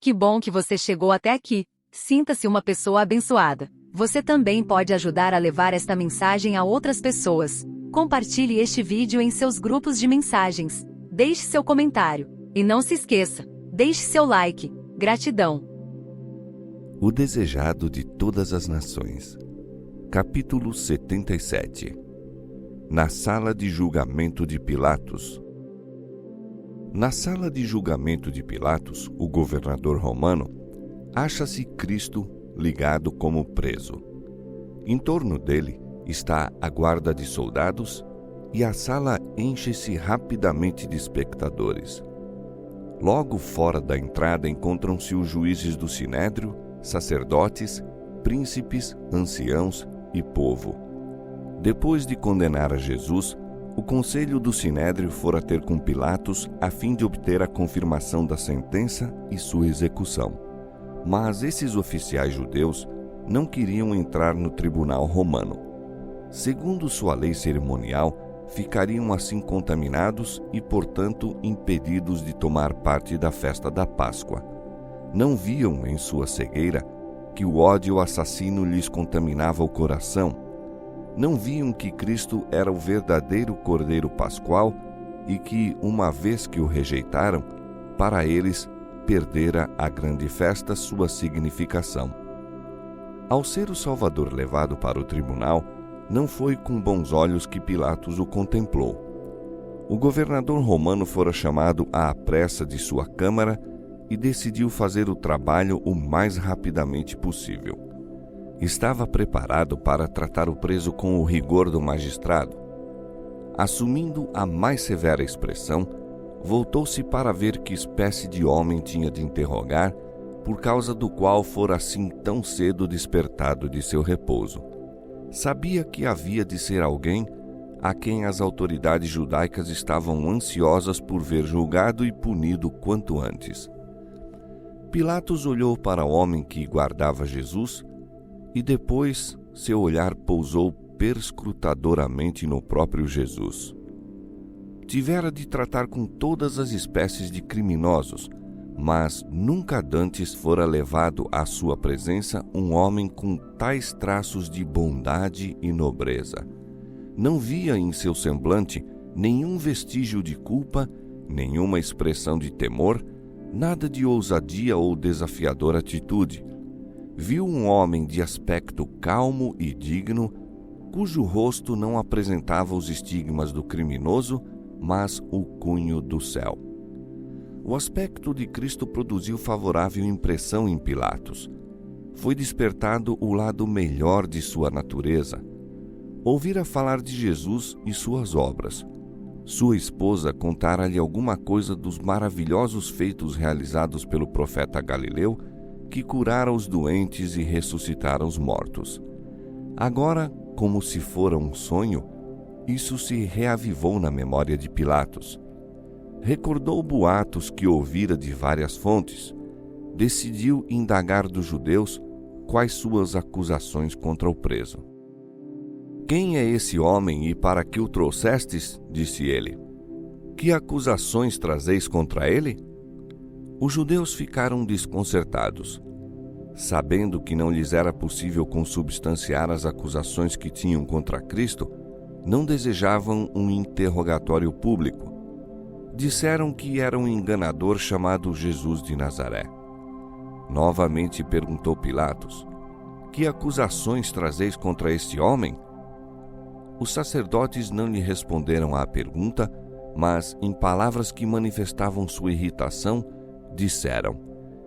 Que bom que você chegou até aqui. Sinta-se uma pessoa abençoada. Você também pode ajudar a levar esta mensagem a outras pessoas. Compartilhe este vídeo em seus grupos de mensagens. Deixe seu comentário. E não se esqueça, deixe seu like. Gratidão. O desejado de todas as nações. Capítulo 77. Na sala de julgamento de Pilatos. Na sala de julgamento de Pilatos, o governador romano, acha-se Cristo ligado como preso. Em torno dele está a guarda de soldados e a sala enche-se rapidamente de espectadores. Logo fora da entrada encontram-se os juízes do Sinédrio, sacerdotes, príncipes, anciãos e povo. Depois de condenar a Jesus, o conselho do Sinédrio fora ter com Pilatos a fim de obter a confirmação da sentença e sua execução. Mas esses oficiais judeus não queriam entrar no tribunal romano. Segundo sua lei cerimonial, ficariam assim contaminados e, portanto, impedidos de tomar parte da festa da Páscoa. Não viam em sua cegueira que o ódio assassino lhes contaminava o coração. Não viam que Cristo era o verdadeiro Cordeiro Pascual e que, uma vez que o rejeitaram, para eles perdera a grande festa sua significação. Ao ser o Salvador levado para o tribunal, não foi com bons olhos que Pilatos o contemplou. O governador romano fora chamado à pressa de sua câmara e decidiu fazer o trabalho o mais rapidamente possível. Estava preparado para tratar o preso com o rigor do magistrado. Assumindo a mais severa expressão, voltou-se para ver que espécie de homem tinha de interrogar, por causa do qual fora assim tão cedo despertado de seu repouso. Sabia que havia de ser alguém a quem as autoridades judaicas estavam ansiosas por ver julgado e punido quanto antes. Pilatos olhou para o homem que guardava Jesus e depois seu olhar pousou perscrutadoramente no próprio Jesus. Tivera de tratar com todas as espécies de criminosos, mas nunca dantes fora levado à sua presença um homem com tais traços de bondade e nobreza. Não via em seu semblante nenhum vestígio de culpa, nenhuma expressão de temor, nada de ousadia ou desafiadora atitude. Viu um homem de aspecto calmo e digno, cujo rosto não apresentava os estigmas do criminoso, mas o cunho do céu. O aspecto de Cristo produziu favorável impressão em Pilatos. Foi despertado o lado melhor de sua natureza. Ouvira falar de Jesus e suas obras. Sua esposa contara-lhe alguma coisa dos maravilhosos feitos realizados pelo profeta Galileu, que curara os doentes e ressuscitara os mortos. Agora, como se fora um sonho, isso se reavivou na memória de Pilatos. Recordou boatos que ouvira de várias fontes. Decidiu indagar dos judeus quais suas acusações contra o preso. "Quem é esse homem e para que o trouxestes?" disse ele. "Que acusações trazeis contra ele?" Os judeus ficaram desconcertados. Sabendo que não lhes era possível consubstanciar as acusações que tinham contra Cristo, não desejavam um interrogatório público. Disseram que era um enganador chamado Jesus de Nazaré. Novamente perguntou Pilatos: "Que acusações trazeis contra este homem?" Os sacerdotes não lhe responderam à pergunta, mas, em palavras que manifestavam sua irritação, disseram: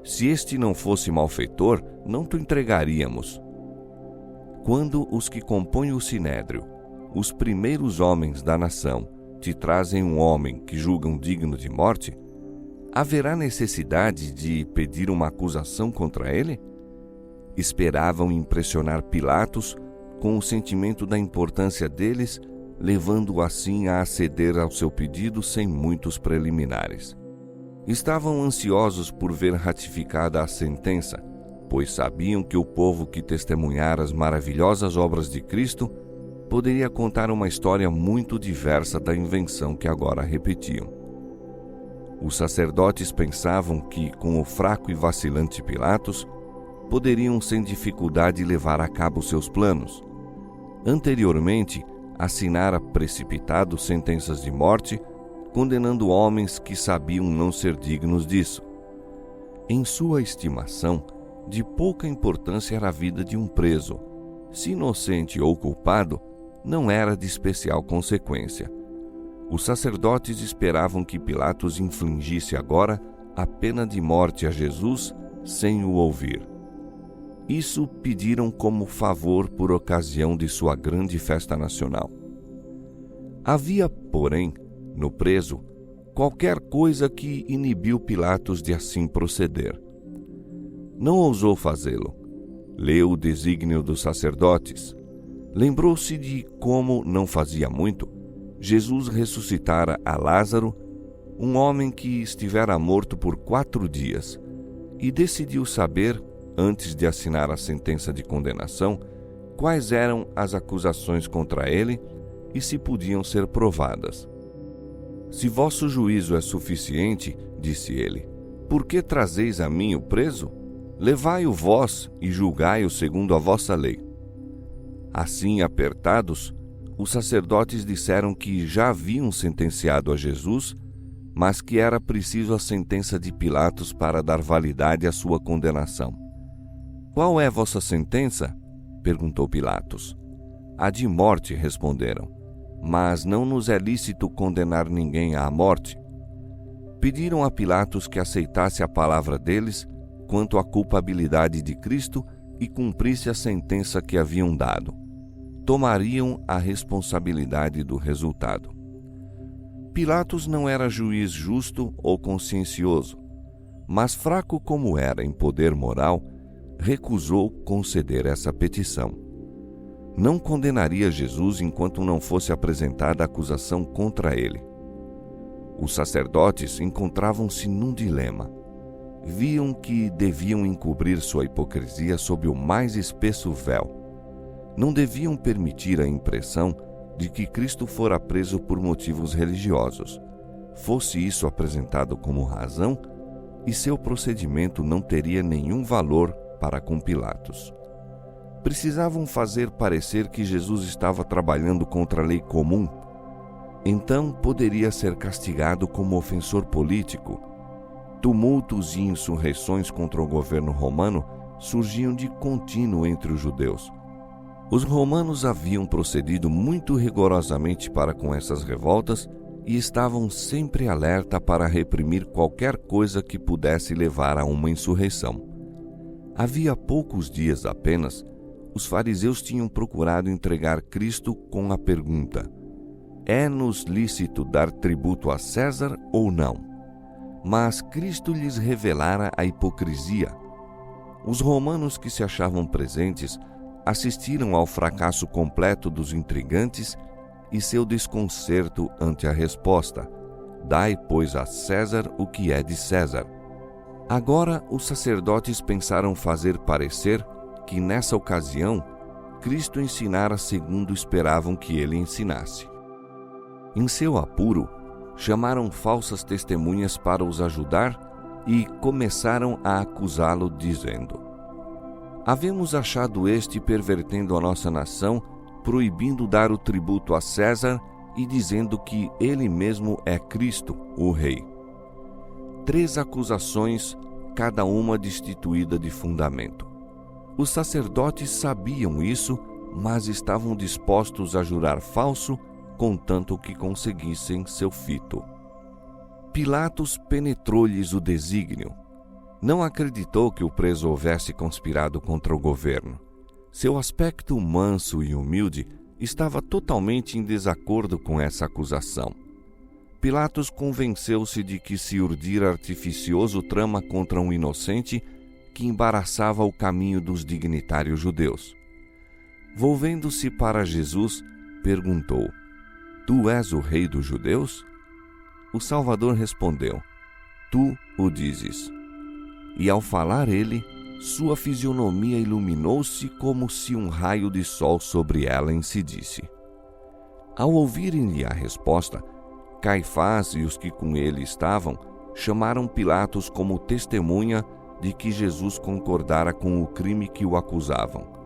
"Se este não fosse malfeitor, não te entregaríamos." Quando os que compõem o Sinédrio, os primeiros homens da nação, te trazem um homem que julgam digno de morte, haverá necessidade de pedir uma acusação contra ele? Esperavam impressionar Pilatos com o sentimento da importância deles, levando-o assim a aceder ao seu pedido sem muitos preliminares. Estavam ansiosos por ver ratificada a sentença, pois sabiam que o povo que testemunhara as maravilhosas obras de Cristo poderia contar uma história muito diversa da invenção que agora repetiam. Os sacerdotes pensavam que, com o fraco e vacilante Pilatos, poderiam sem dificuldade levar a cabo seus planos. Anteriormente, assinara precipitado sentenças de morte, condenando homens que sabiam não ser dignos disso. Em sua estimação, de pouca importância era a vida de um preso. Se inocente ou culpado, não era de especial consequência. Os sacerdotes esperavam que Pilatos infligisse agora a pena de morte a Jesus sem o ouvir. Isso pediram como favor por ocasião de sua grande festa nacional. Havia, porém, no preso, qualquer coisa que inibiu Pilatos de assim proceder. Não ousou fazê-lo. Leu o desígnio dos sacerdotes. Lembrou-se de como, não fazia muito, Jesus ressuscitara a Lázaro, um homem que estivera morto por 4 dias, e decidiu saber, antes de assinar a sentença de condenação, quais eram as acusações contra ele e se podiam ser provadas. Se vosso juízo é suficiente, disse ele, por que trazeis a mim o preso? Levai-o vós e julgai-o segundo a vossa lei. Assim, apertados, os sacerdotes disseram que já haviam sentenciado a Jesus, mas que era preciso a sentença de Pilatos para dar validade à sua condenação. Qual é vossa sentença? Perguntou Pilatos. A de morte, responderam, mas não nos é lícito condenar ninguém à morte. Pediram a Pilatos que aceitasse a palavra deles quanto à culpabilidade de Cristo e cumprisse a sentença que haviam dado. Tomariam a responsabilidade do resultado. Pilatos não era juiz justo ou consciencioso, mas fraco como era em poder moral, recusou conceder essa petição. Não condenaria Jesus enquanto não fosse apresentada a acusação contra ele. Os sacerdotes encontravam-se num dilema. Viam que deviam encobrir sua hipocrisia sob o mais espesso véu. Não deviam permitir a impressão de que Cristo fora preso por motivos religiosos. Fosse isso apresentado como razão, e seu procedimento não teria nenhum valor para com Pilatos. Precisavam fazer parecer que Jesus estava trabalhando contra a lei comum. Então poderia ser castigado como ofensor político. Tumultos e insurreições contra o governo romano surgiam de contínuo entre os judeus. Os romanos haviam procedido muito rigorosamente para com essas revoltas e estavam sempre alerta para reprimir qualquer coisa que pudesse levar a uma insurreição. Havia poucos dias apenas, os fariseus tinham procurado entregar Cristo com a pergunta: é-nos lícito dar tributo a César ou não? Mas Cristo lhes revelara a hipocrisia. Os romanos que se achavam presentes assistiram ao fracasso completo dos intrigantes e seu desconcerto ante a resposta: dai, pois, a César o que é de César. Agora os sacerdotes pensaram fazer parecer que, nessa ocasião, Cristo ensinara segundo esperavam que ele ensinasse. Em seu apuro, chamaram falsas testemunhas para os ajudar e começaram a acusá-lo, dizendo: havemos achado este pervertendo a nossa nação, proibindo dar o tributo a César e dizendo que ele mesmo é Cristo, o Rei. 3 acusações, cada uma destituída de fundamento. Os sacerdotes sabiam isso, mas estavam dispostos a jurar falso, contanto que conseguissem seu fito. Pilatos penetrou-lhes o desígnio. Não acreditou que o preso houvesse conspirado contra o governo. Seu aspecto manso e humilde estava totalmente em desacordo com essa acusação. Pilatos convenceu-se de que se urdira artificioso trama contra um inocente que embaraçava o caminho dos dignitários judeus. Volvendo-se para Jesus, perguntou: tu és o rei dos judeus? O Salvador respondeu: tu o dizes. E ao falar ele, sua fisionomia iluminou-se como se um raio de sol sobre ela incidisse. Ao ouvirem-lhe a resposta, Caifás e os que com ele estavam chamaram Pilatos como testemunha de que Jesus concordara com o crime que o acusavam.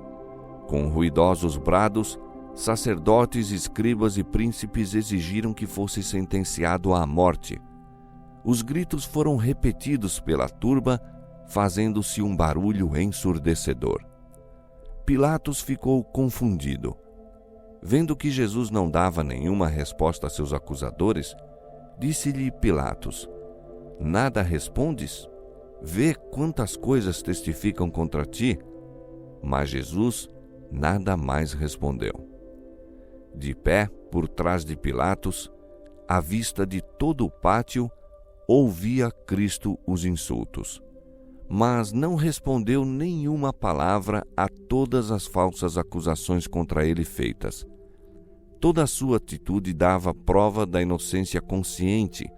Com ruidosos brados, sacerdotes, escribas e príncipes exigiram que fosse sentenciado à morte. Os gritos foram repetidos pela turba, fazendo-se um barulho ensurdecedor. Pilatos ficou confundido. Vendo que Jesus não dava nenhuma resposta a seus acusadores, disse-lhe Pilatos: "Nada respondes? Vê quantas coisas testificam contra ti." Mas Jesus nada mais respondeu. De pé, por trás de Pilatos, à vista de todo o pátio, ouvia Cristo os insultos, mas não respondeu nenhuma palavra a todas as falsas acusações contra ele feitas. Toda a sua atitude dava prova da inocência consciente.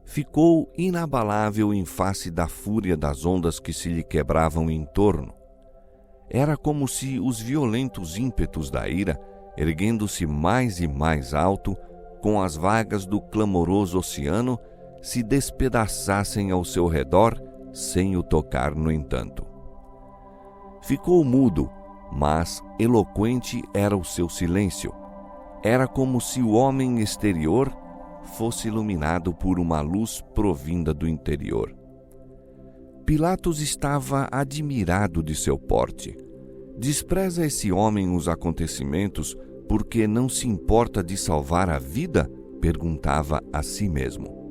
Ficou inabalável em face da fúria das ondas que se lhe quebravam em torno. Era como se os violentos ímpetos da ira, erguendo-se mais e mais alto, com as vagas do clamoroso oceano, se despedaçassem ao seu redor, sem o tocar, no entanto. Ficou mudo, mas eloquente era o seu silêncio. Era como se o homem exterior fosse iluminado por uma luz provinda do interior. Pilatos estava admirado de seu porte. Despreza esse homem os acontecimentos porque não se importa de salvar a vida? Perguntava a si mesmo.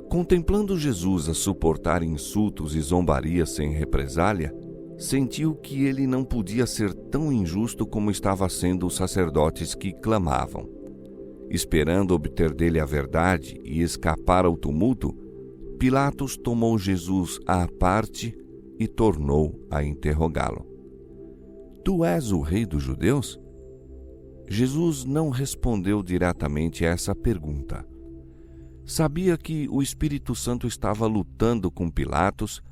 Contemplando Jesus a suportar insultos e zombarias sem represália, sentiu que ele não podia ser tão injusto como estava sendo os sacerdotes que clamavam. Esperando obter dele a verdade e escapar ao tumulto, Pilatos tomou Jesus à parte e tornou a interrogá-lo. Tu és o rei dos judeus? Jesus não respondeu diretamente a essa pergunta. Sabia que o Espírito Santo estava lutando com Pilatos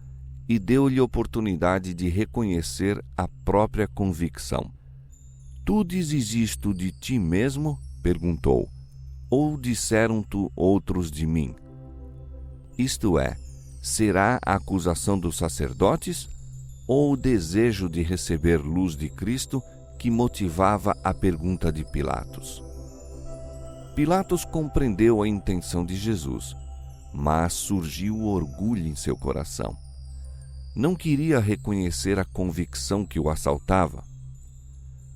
e deu-lhe oportunidade de reconhecer a própria convicção. Tu dizes isto de ti mesmo? Perguntou. Ou disseram-te outros de mim? Isto é, será a acusação dos sacerdotes ou o desejo de receber luz de Cristo que motivava a pergunta de Pilatos? Pilatos compreendeu a intenção de Jesus, mas surgiu o orgulho em seu coração. Não queria reconhecer a convicção que o assaltava.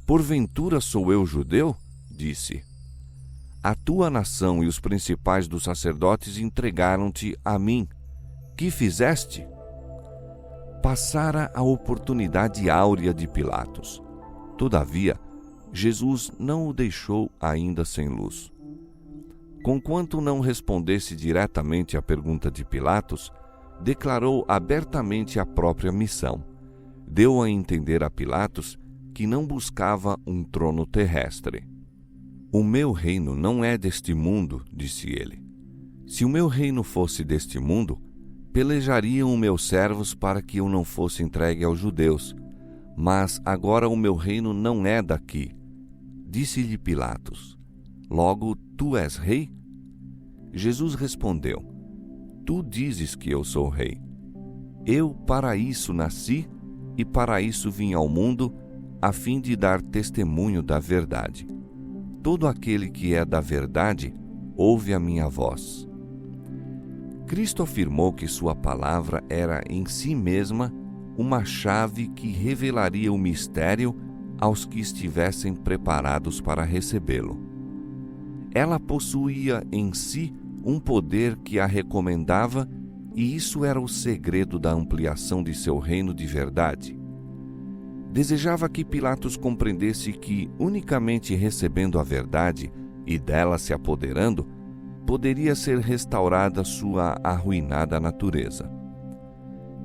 Porventura sou eu judeu? Disse. A tua nação e os principais dos sacerdotes entregaram-te a mim. Que fizeste? Passara a oportunidade áurea de Pilatos. Todavia, Jesus não o deixou ainda sem luz. Conquanto não respondesse diretamente à pergunta de Pilatos, declarou abertamente a própria missão. Deu a entender a Pilatos que não buscava um trono terrestre. O meu reino não é deste mundo, disse ele. Se o meu reino fosse deste mundo, pelejariam meus servos para que eu não fosse entregue aos judeus. Mas agora o meu reino não é daqui. Disse-lhe Pilatos: Logo, tu és rei? Jesus respondeu: Tu dizes que eu sou rei. Eu para isso nasci e para isso vim ao mundo, a fim de dar testemunho da verdade. Todo aquele que é da verdade ouve a minha voz. Cristo afirmou que sua palavra era em si mesma uma chave que revelaria o mistério aos que estivessem preparados para recebê-lo. Ela possuía em si um poder que a recomendava, e isso era o segredo da ampliação de seu reino de verdade. Desejava que Pilatos compreendesse que, unicamente recebendo a verdade e dela se apoderando, poderia ser restaurada sua arruinada natureza.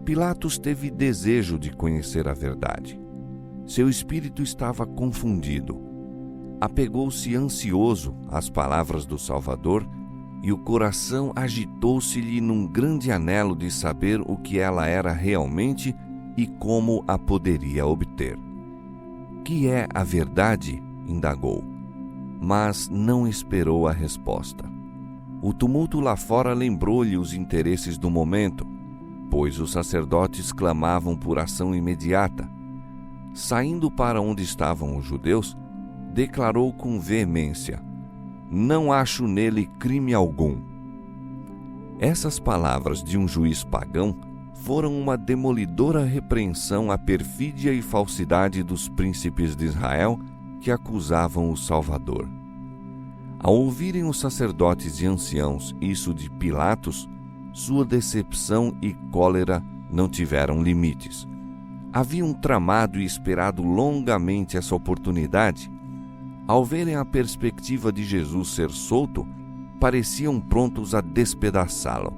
Pilatos teve desejo de conhecer a verdade. Seu espírito estava confundido. Apegou-se ansioso às palavras do Salvador e o coração agitou-se-lhe num grande anelo de saber o que ela era realmente e como a poderia obter. Que é a verdade? Indagou, mas não esperou a resposta. O tumulto lá fora lembrou-lhe os interesses do momento, pois os sacerdotes clamavam por ação imediata. Saindo para onde estavam os judeus, declarou com veemência: "Não acho nele crime algum." Essas palavras de um juiz pagão foram uma demolidora repreensão à perfídia e falsidade dos príncipes de Israel que acusavam o Salvador. Ao ouvirem os sacerdotes e anciãos isso de Pilatos, sua decepção e cólera não tiveram limites. Haviam tramado e esperado longamente essa oportunidade. Ao verem a perspectiva de Jesus ser solto, pareciam prontos a despedaçá-lo.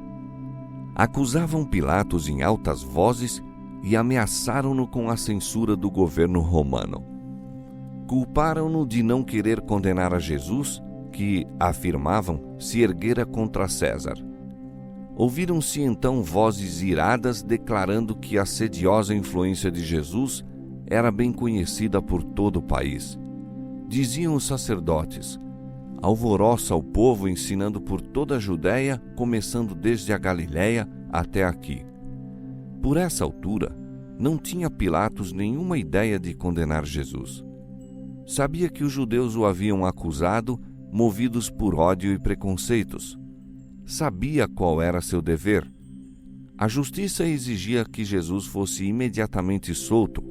Acusavam Pilatos em altas vozes e ameaçaram-no com a censura do governo romano. Culparam-no de não querer condenar a Jesus, que, afirmavam, se erguera contra César. Ouviram-se então vozes iradas declarando que a sediosa influência de Jesus era bem conhecida por todo o país. Diziam os sacerdotes: "Alvoroça o povo ensinando por toda a Judéia, começando desde a Galiléia até aqui." Por essa altura, não tinha Pilatos nenhuma ideia de condenar Jesus. Sabia que os judeus o haviam acusado, movidos por ódio e preconceitos. Sabia qual era seu dever. A justiça exigia que Jesus fosse imediatamente solto,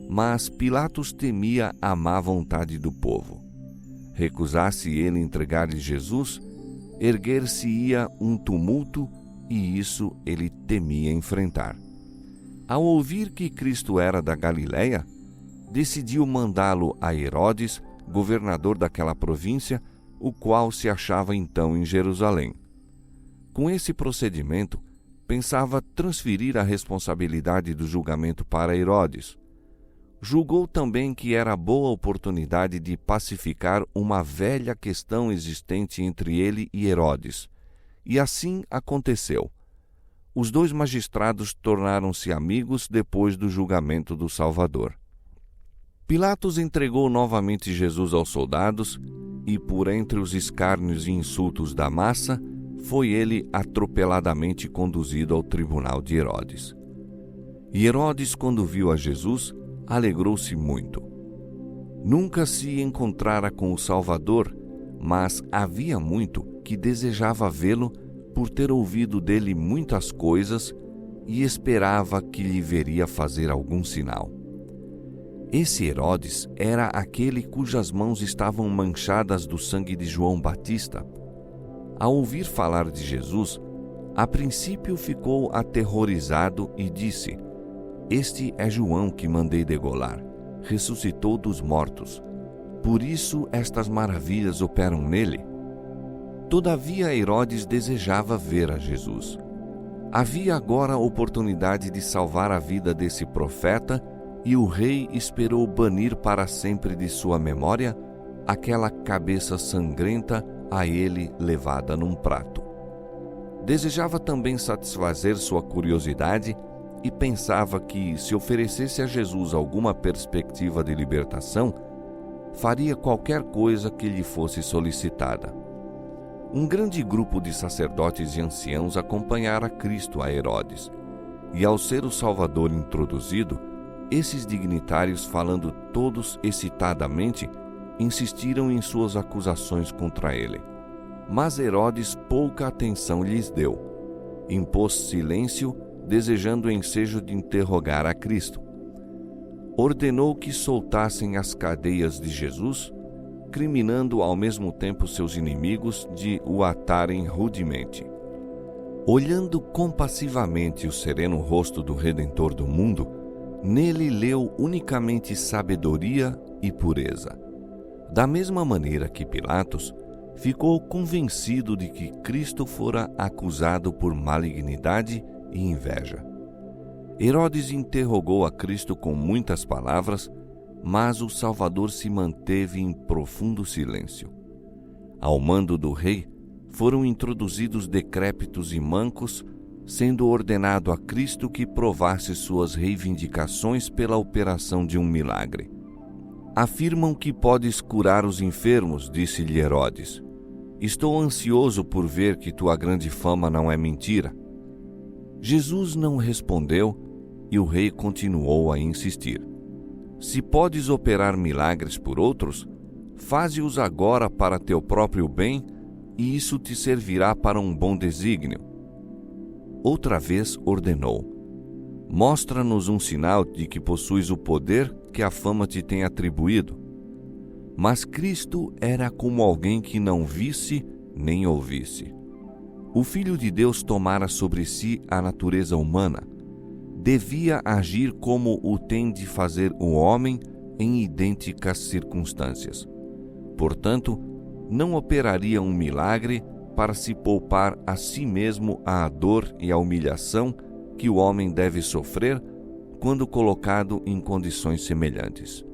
mas Pilatos temia a má vontade do povo. Recusasse ele entregar-lhe Jesus, erguer-se-ia um tumulto, e isso ele temia enfrentar. Ao ouvir que Cristo era da Galiléia, decidiu mandá-lo a Herodes, governador daquela província, o qual se achava então em Jerusalém. Com esse procedimento, pensava transferir a responsabilidade do julgamento para Herodes. Julgou também que era boa oportunidade de pacificar uma velha questão existente entre ele e Herodes. E assim aconteceu. Os dois magistrados tornaram-se amigos depois do julgamento do Salvador. Pilatos entregou novamente Jesus aos soldados e, por entre os escárnios e insultos da massa, foi ele atropeladamente conduzido ao tribunal de Herodes. E Herodes, quando viu a Jesus, alegrou-se muito. Nunca se encontrara com o Salvador, mas havia muito que desejava vê-lo por ter ouvido dele muitas coisas e esperava que lhe veria fazer algum sinal. Esse Herodes era aquele cujas mãos estavam manchadas do sangue de João Batista. Ao ouvir falar de Jesus, a princípio ficou aterrorizado e disse: "Este é João que mandei degolar. Ressuscitou dos mortos. Por isso estas maravilhas operam nele." Todavia Herodes desejava ver a Jesus. Havia agora a oportunidade de salvar a vida desse profeta, e o rei esperou banir para sempre de sua memória aquela cabeça sangrenta a ele levada num prato. Desejava também satisfazer sua curiosidade e pensava que, se oferecesse a Jesus alguma perspectiva de libertação, faria qualquer coisa que lhe fosse solicitada. Um grande grupo de sacerdotes e anciãos acompanhara Cristo a Herodes, e ao ser o Salvador introduzido, esses dignitários, falando todos excitadamente, insistiram em suas acusações contra ele. Mas Herodes pouca atenção lhes deu. Impôs silêncio, desejando o ensejo de interrogar a Cristo. Ordenou que soltassem as cadeias de Jesus, criminando ao mesmo tempo seus inimigos de o atarem rudemente. Olhando compassivamente o sereno rosto do Redentor do mundo, nele leu unicamente sabedoria e pureza. Da mesma maneira que Pilatos, ficou convencido de que Cristo fora acusado por malignidade e inveja. Herodes interrogou a Cristo com muitas palavras, mas o Salvador se manteve em profundo silêncio. Ao mando do rei, foram introduzidos decrépitos e mancos, sendo ordenado a Cristo que provasse suas reivindicações pela operação de um milagre. Afirmam que podes curar os enfermos, disse-lhe Herodes. Estou ansioso por ver que tua grande fama não é mentira. Jesus não respondeu e o rei continuou a insistir. Se podes operar milagres por outros, faze-os agora para teu próprio bem, e isso te servirá para um bom desígnio. Outra vez ordenou: mostra-nos um sinal de que possuis o poder que a fama te tem atribuído. Mas Cristo era como alguém que não visse nem ouvisse. O Filho de Deus tomara sobre si a natureza humana. Devia agir como o tem de fazer o homem em idênticas circunstâncias. Portanto, não operaria um milagre para se poupar a si mesmo a dor e a humilhação que o homem deve sofrer quando colocado em condições semelhantes.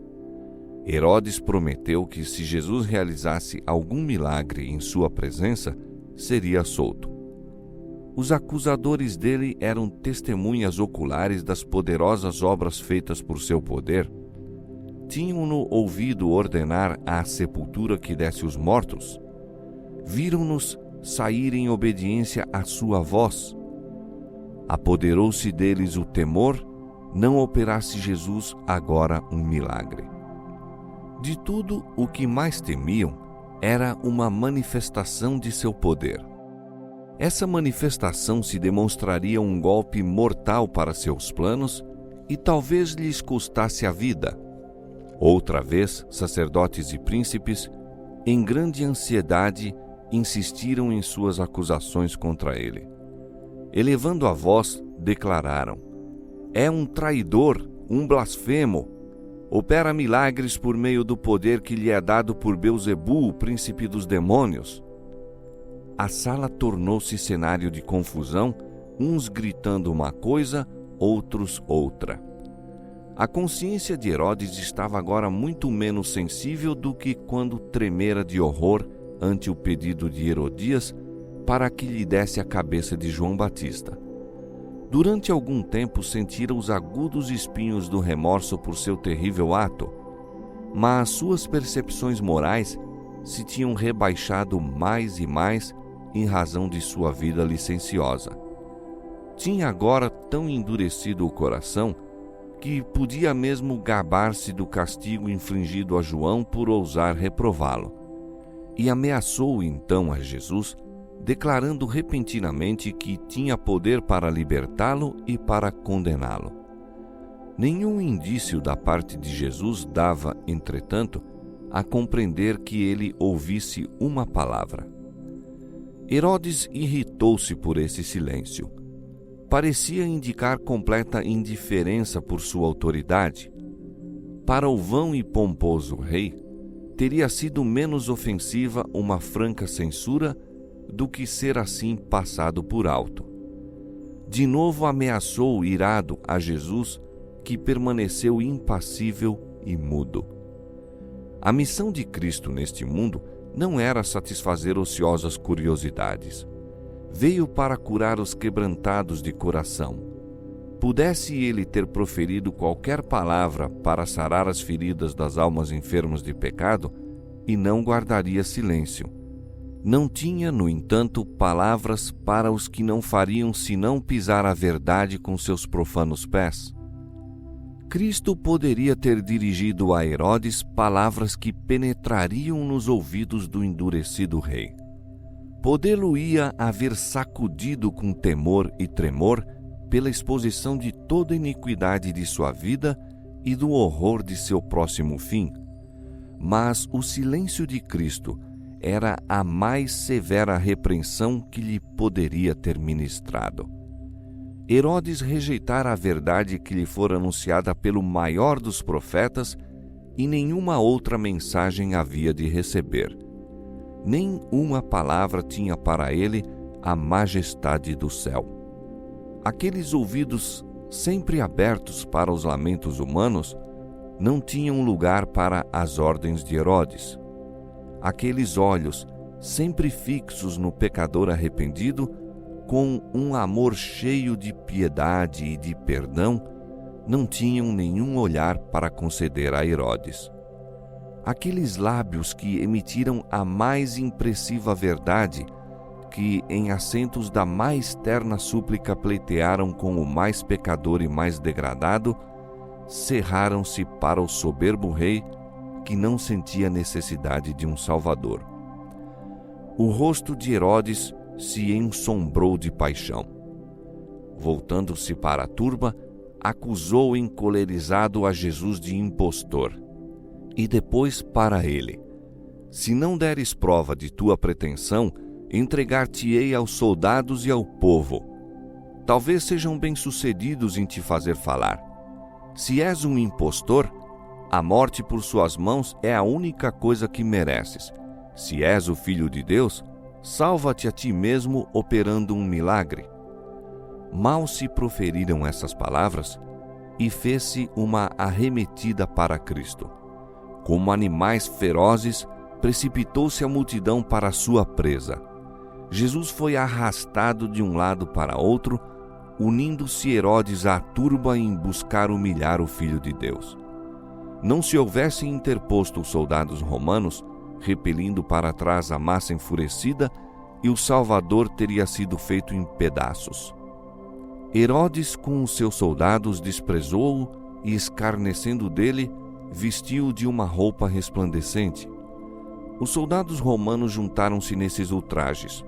Herodes prometeu que, se Jesus realizasse algum milagre em sua presença, seria solto. Os acusadores dele eram testemunhas oculares das poderosas obras feitas por seu poder. Tinham-no ouvido ordenar à sepultura que desse os mortos. Viram-nos sair em obediência à sua voz. Apoderou-se deles o temor, não operasse Jesus agora um milagre. De tudo, o que mais temiam era uma manifestação de seu poder. Essa manifestação se demonstraria um golpe mortal para seus planos e talvez lhes custasse a vida. Outra vez, sacerdotes e príncipes, em grande ansiedade, insistiram em suas acusações contra ele. Elevando a voz, declararam: é um traidor, um blasfemo. Opera milagres por meio do poder que lhe é dado por Beelzebu, o príncipe dos demônios. A sala tornou-se cenário de confusão, uns gritando uma coisa, outros outra. A consciência de Herodes estava agora muito menos sensível do que quando tremera de horror ante o pedido de Herodias para que lhe desse a cabeça de João Batista. Durante algum tempo sentira os agudos espinhos do remorso por seu terrível ato, mas suas percepções morais se tinham rebaixado mais e mais em razão de sua vida licenciosa. Tinha agora tão endurecido o coração que podia mesmo gabar-se do castigo infligido a João por ousar reprová-lo, e ameaçou então a Jesus, declarando repentinamente que tinha poder para libertá-lo e para condená-lo. Nenhum indício da parte de Jesus dava, entretanto, a compreender que ele ouvisse uma palavra. Herodes irritou-se por esse silêncio. Parecia indicar completa indiferença por sua autoridade. Para o vão e pomposo rei, teria sido menos ofensiva uma franca censura do que ser assim passado por alto. De novo ameaçou irado a Jesus, que permaneceu impassível e mudo. A missão de Cristo neste mundo não era satisfazer ociosas curiosidades. Veio para curar os quebrantados de coração. Pudesse ele ter proferido qualquer palavra para sarar as feridas das almas enfermas de pecado, e não guardaria silêncio. Não tinha, no entanto, palavras para os que não fariam senão pisar a verdade com seus profanos pés. Cristo poderia ter dirigido a Herodes palavras que penetrariam nos ouvidos do endurecido rei. Podê-lo-ia haver sacudido com temor e tremor pela exposição de toda a iniquidade de sua vida e do horror de seu próximo fim. Mas o silêncio de Cristo era a mais severa repreensão que lhe poderia ter ministrado. Herodes rejeitara a verdade que lhe fora anunciada pelo maior dos profetas e nenhuma outra mensagem havia de receber. Nem uma palavra tinha para ele a majestade do céu. Aqueles ouvidos sempre abertos para os lamentos humanos não tinham lugar para as ordens de Herodes. Aqueles olhos, sempre fixos no pecador arrependido, com um amor cheio de piedade e de perdão, não tinham nenhum olhar para conceder a Herodes. aqueles lábios que emitiram a mais impressiva verdade, que em acentos da mais terna súplica pleitearam com o mais pecador e mais degradado, cerraram-se para o soberbo rei que não sentia necessidade de um salvador. O rosto de Herodes se ensombrou de paixão. Voltando-se para a turba, acusou encolerizado a Jesus de impostor. E depois para ele: se não deres prova de tua pretensão, entregar-te-ei aos soldados e ao povo. Talvez sejam bem-sucedidos em te fazer falar. Se és um impostor, a morte por suas mãos é a única coisa que mereces. Se és o Filho de Deus, salva-te a ti mesmo operando um milagre. Mal se proferiram essas palavras, e fez-se uma arremetida para Cristo. Como animais ferozes, precipitou-se a multidão para a sua presa. Jesus foi arrastado de um lado para outro, unindo-se Herodes à turba em buscar humilhar o Filho de Deus. Não se houvessem interposto os soldados romanos, repelindo para trás a massa enfurecida, e o Salvador teria sido feito em pedaços. Herodes, com os seus soldados, desprezou-o e, escarnecendo dele, vestiu-o de uma roupa resplandecente. Os soldados romanos juntaram-se nesses ultrajes.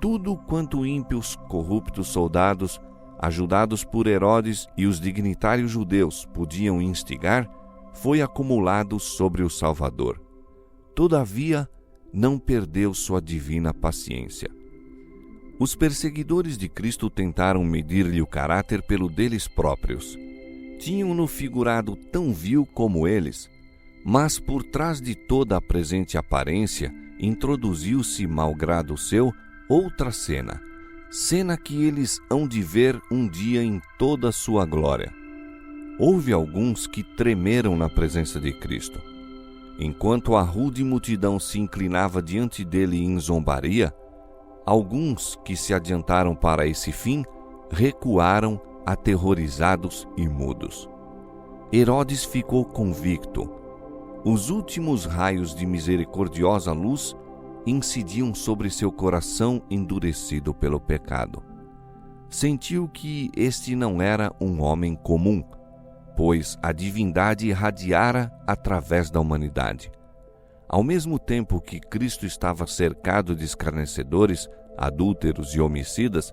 Tudo quanto ímpios, corruptos soldados, ajudados por Herodes e os dignitários judeus, podiam instigar, foi acumulado sobre o Salvador. Todavia, não perdeu sua divina paciência. Os perseguidores de Cristo tentaram medir-lhe o caráter pelo deles próprios. Tinham-no figurado tão vil como eles, mas por trás de toda a presente aparência introduziu-se, malgrado seu, outra cena que eles hão de ver um dia em toda a sua glória. Houve alguns que tremeram na presença de Cristo. Enquanto a rude multidão se inclinava diante dele em zombaria, alguns que se adiantaram para esse fim recuaram, aterrorizados e mudos. Herodes ficou convicto. Os últimos raios de misericordiosa luz incidiam sobre seu coração endurecido pelo pecado. Sentiu que este não era um homem comum, pois a divindade irradiara através da humanidade. Ao mesmo tempo que Cristo estava cercado de escarnecedores, adúlteros e homicidas,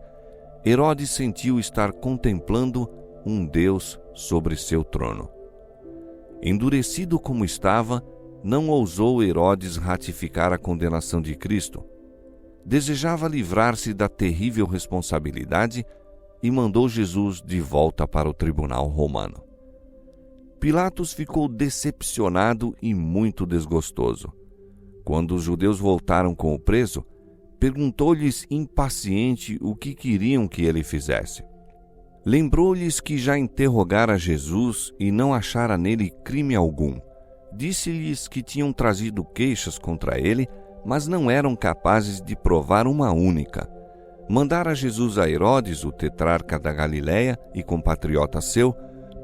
Herodes sentiu estar contemplando um Deus sobre seu trono. Endurecido como estava, não ousou Herodes ratificar a condenação de Cristo. Desejava livrar-se da terrível responsabilidade e mandou Jesus de volta para o tribunal romano. Pilatos ficou decepcionado e muito desgostoso. Quando os judeus voltaram com o preso, perguntou-lhes impaciente o que queriam que ele fizesse. Lembrou-lhes que já interrogara Jesus e não achara nele crime algum. Disse-lhes que tinham trazido queixas contra ele, mas não eram capazes de provar uma única. Mandara Jesus a Herodes, o tetrarca da Galiléia e compatriota seu,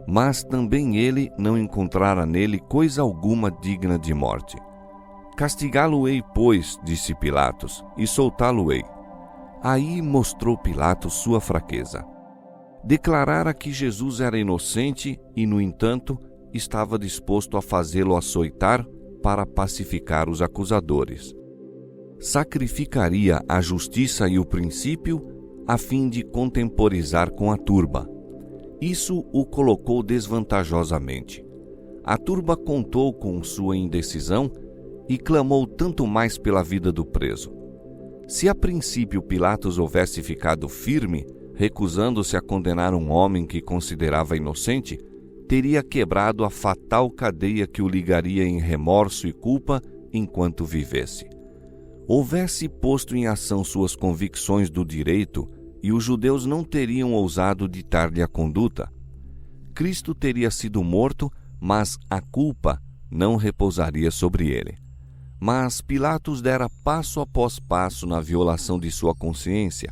mas também ele não encontrara nele coisa alguma digna de morte. Castigá-lo-ei, pois, disse Pilatos, e soltá-lo-ei. Aí mostrou Pilatos sua fraqueza. Declarara que Jesus era inocente e, no entanto, estava disposto a fazê-lo açoitar para pacificar os acusadores. Sacrificaria a justiça e o princípio a fim de contemporizar com a turba. Isso o colocou desvantajosamente. A turba contou com sua indecisão e clamou tanto mais pela vida do preso. Se a princípio Pilatos houvesse ficado firme, recusando-se a condenar um homem que considerava inocente, teria quebrado a fatal cadeia que o ligaria em remorso e culpa enquanto vivesse. Houvesse posto em ação suas convicções do direito e os judeus não teriam ousado ditar-lhe a conduta. Cristo teria sido morto, mas a culpa não repousaria sobre ele. Mas Pilatos dera passo após passo na violação de sua consciência.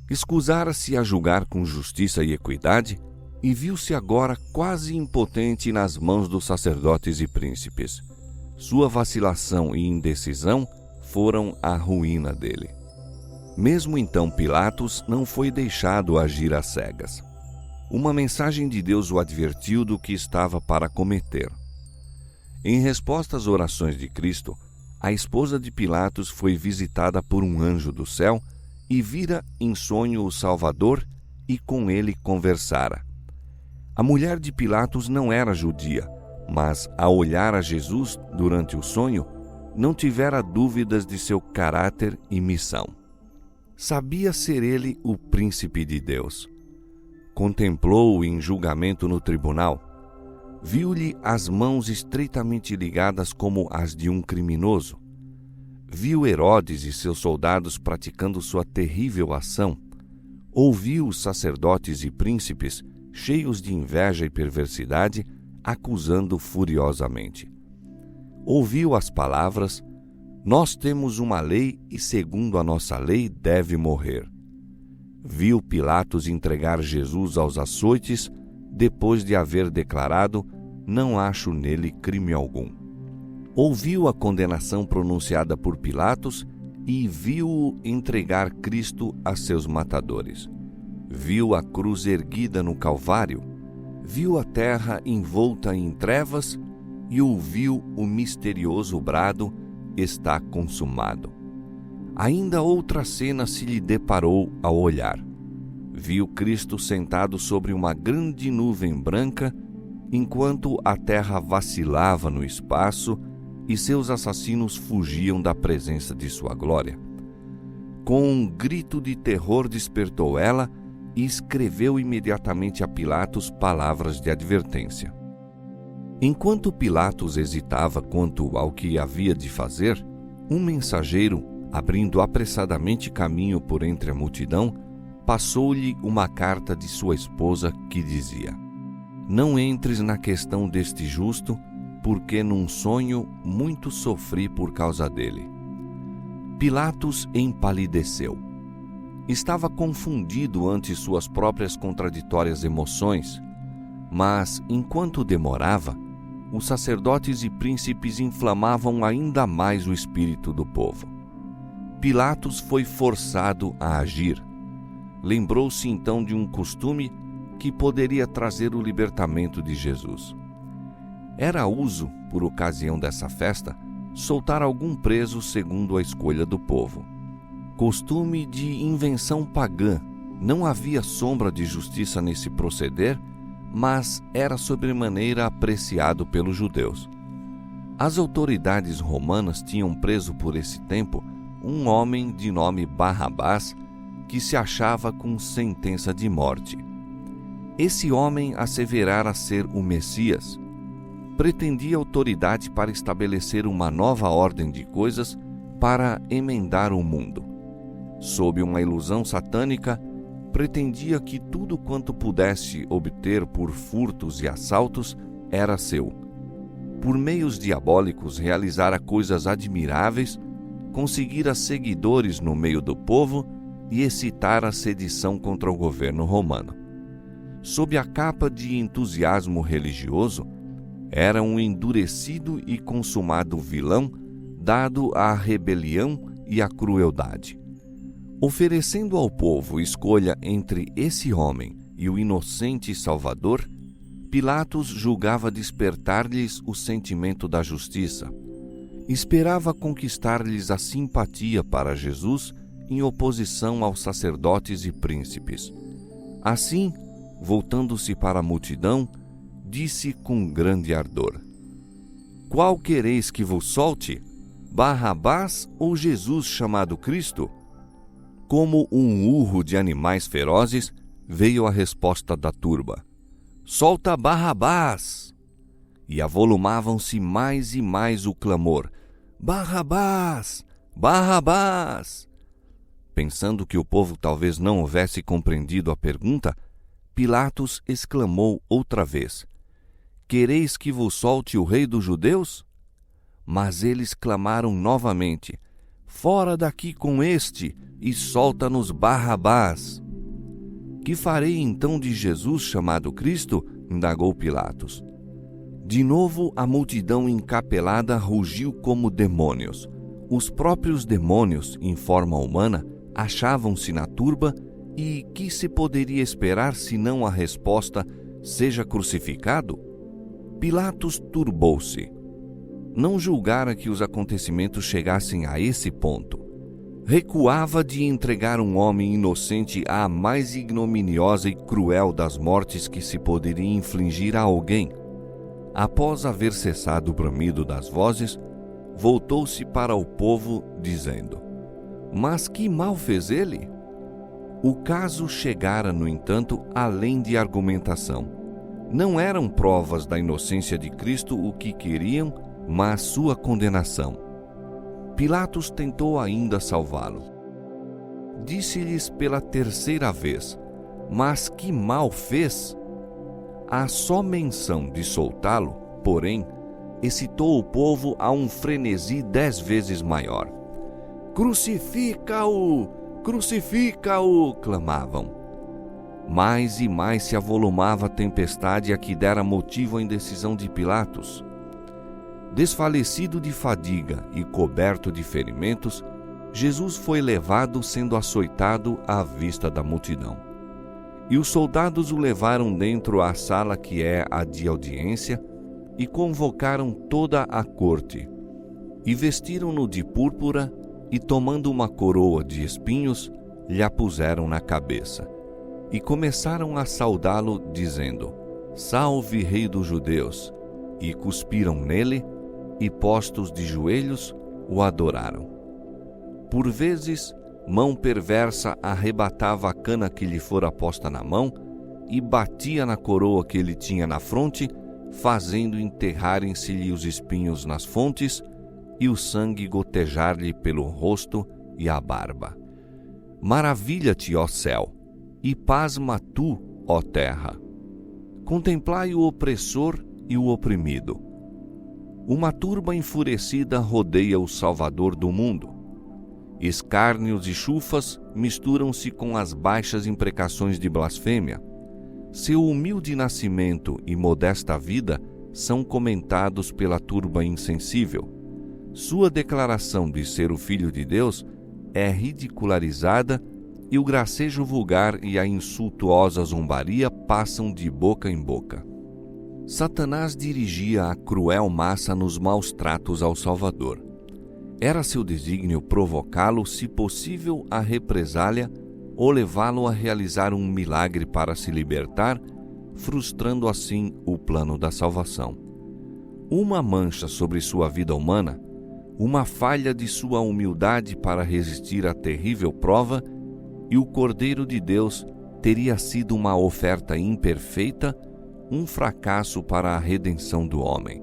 Escusara-se a julgar com justiça e equidade e viu-se agora quase impotente nas mãos dos sacerdotes e príncipes. Sua vacilação e indecisão foram a ruína dele. Mesmo então, Pilatos não foi deixado agir às cegas. Uma mensagem de Deus o advertiu do que estava para cometer. Em resposta às orações de Cristo, a esposa de Pilatos foi visitada por um anjo do céu e vira em sonho o Salvador e com ele conversara. A mulher de Pilatos não era judia, mas, ao olhar a Jesus durante o sonho, não tivera dúvidas de seu caráter e missão. Sabia ser ele o príncipe de Deus. Contemplou-o em julgamento no tribunal. Viu-lhe as mãos estreitamente ligadas como as de um criminoso. Viu Herodes e seus soldados praticando sua terrível ação. Ouviu os sacerdotes e príncipes, cheios de inveja e perversidade, acusando furiosamente. Ouviu as palavras: "Nós temos uma lei e, segundo a nossa lei, deve morrer." Viu Pilatos entregar Jesus aos açoites, depois de haver declarado: "Não acho nele crime algum." Ouviu a condenação pronunciada por Pilatos e viu-o entregar Cristo a seus matadores. Viu a cruz erguida no Calvário, viu a terra envolta em trevas e ouviu o misterioso brado: "Está consumado." Ainda outra cena se lhe deparou ao olhar. Viu Cristo sentado sobre uma grande nuvem branca, enquanto a terra vacilava no espaço e seus assassinos fugiam da presença de sua glória. Com um grito de terror despertou ela e escreveu imediatamente a Pilatos palavras de advertência. Enquanto Pilatos hesitava quanto ao que havia de fazer, um mensageiro, abrindo apressadamente caminho por entre a multidão, passou-lhe uma carta de sua esposa que dizia: "Não entres na questão deste justo, porque num sonho muito sofri por causa dele." Pilatos empalideceu. Estava confundido ante suas próprias contraditórias emoções, mas, enquanto demorava, os sacerdotes e príncipes inflamavam ainda mais o espírito do povo. Pilatos foi forçado a agir. Lembrou-se então de um costume que poderia trazer o libertamento de Jesus. Era uso, por ocasião dessa festa, soltar algum preso segundo a escolha do povo. Costume de invenção pagã, não havia sombra de justiça nesse proceder, mas era sobremaneira apreciado pelos judeus. As autoridades romanas tinham preso por esse tempo um homem de nome Barrabás, que se achava com sentença de morte. Esse homem asseverara ser o Messias. Pretendia autoridade para estabelecer uma nova ordem de coisas para emendar o mundo. Sob uma ilusão satânica, pretendia que tudo quanto pudesse obter por furtos e assaltos era seu. Por meios diabólicos realizara coisas admiráveis, conseguira seguidores no meio do povo e excitara a sedição contra o governo romano. Sob a capa de entusiasmo religioso, era um endurecido e consumado vilão, dado à rebelião e à crueldade. Oferecendo ao povo escolha entre esse homem e o inocente Salvador, Pilatos julgava despertar-lhes o sentimento da justiça. Esperava conquistar-lhes a simpatia para Jesus em oposição aos sacerdotes e príncipes. Assim, voltando-se para a multidão, disse com grande ardor: "Qual quereis que vos solte? Barrabás ou Jesus chamado Cristo?" Como um urro de animais ferozes, veio a resposta da turba: "Solta Barrabás!" E avolumavam-se mais e mais o clamor: "Barrabás! Barrabás!" Pensando que o povo talvez não houvesse compreendido a pergunta, Pilatos exclamou outra vez: "Quereis que vos solte o rei dos judeus?" Mas eles clamaram novamente: "Fora daqui com este e solta-nos Barrabás." "Que farei então de Jesus chamado Cristo?" indagou Pilatos. De novo, a multidão encapelada rugiu como demônios. Os próprios demônios, em forma humana, achavam-se na turba e que se poderia esperar senão a resposta: seja crucificado? Pilatos turbou-se. Não julgara que os acontecimentos chegassem a esse ponto. Recuava de entregar um homem inocente à mais ignominiosa e cruel das mortes que se poderia infligir a alguém. Após haver cessado o bramido das vozes, voltou-se para o povo, dizendo: mas que mal fez ele? O caso chegara, no entanto, além de argumentação. Não eram provas da inocência de Cristo o que queriam, mas sua condenação. Pilatos tentou ainda salvá-lo. Disse-lhes pela terceira vez: mas que mal fez? A só menção de soltá-lo, porém, excitou o povo a um frenesi 10 vezes maior. Crucifica-o! Crucifica-o! Clamavam. Mais e mais se avolumava a tempestade a que dera motivo à indecisão de Pilatos. Desfalecido de fadiga e coberto de ferimentos, Jesus foi levado sendo açoitado à vista da multidão. E os soldados o levaram dentro à sala que é a de audiência e convocaram toda a corte. E vestiram-no de púrpura e, tomando uma coroa de espinhos, lhe a puseram na cabeça. E começaram a saudá-lo, dizendo: Salve, Rei dos Judeus! E cuspiram nele, e postos de joelhos, o adoraram. Por vezes, mão perversa arrebatava a cana que lhe fora posta na mão e batia na coroa que ele tinha na fronte, fazendo enterrarem-se-lhe os espinhos nas fontes e o sangue gotejar-lhe pelo rosto e a barba. Maravilha-te, ó céu, e pasma tu, ó terra. Contemplai o opressor e o oprimido. Uma turba enfurecida rodeia o Salvador do mundo. Escárnios e chufas misturam-se com as baixas imprecações de blasfêmia. Seu humilde nascimento e modesta vida são comentados pela turba insensível. Sua declaração de ser o Filho de Deus é ridicularizada e o gracejo vulgar e a insultuosa zombaria passam de boca em boca. Satanás dirigia a cruel massa nos maus tratos ao Salvador. Era seu desígnio provocá-lo, se possível, à represália ou levá-lo a realizar um milagre para se libertar, frustrando assim o plano da salvação. Uma mancha sobre sua vida humana, uma falha de sua humildade para resistir à terrível prova, e o Cordeiro de Deus teria sido uma oferta imperfeita, um fracasso para a redenção do homem.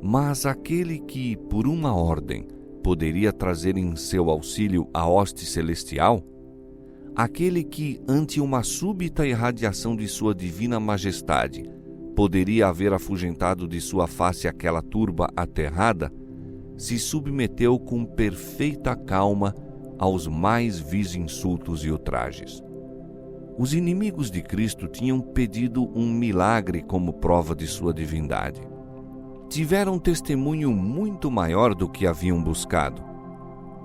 Mas aquele que, por uma ordem, poderia trazer em seu auxílio a hoste celestial, aquele que, ante uma súbita irradiação de sua divina majestade, poderia haver afugentado de sua face aquela turba aterrada, se submeteu com perfeita calma aos mais vis insultos e ultrajes. Os inimigos de Cristo tinham pedido um milagre como prova de sua divindade. Tiveram testemunho muito maior do que haviam buscado.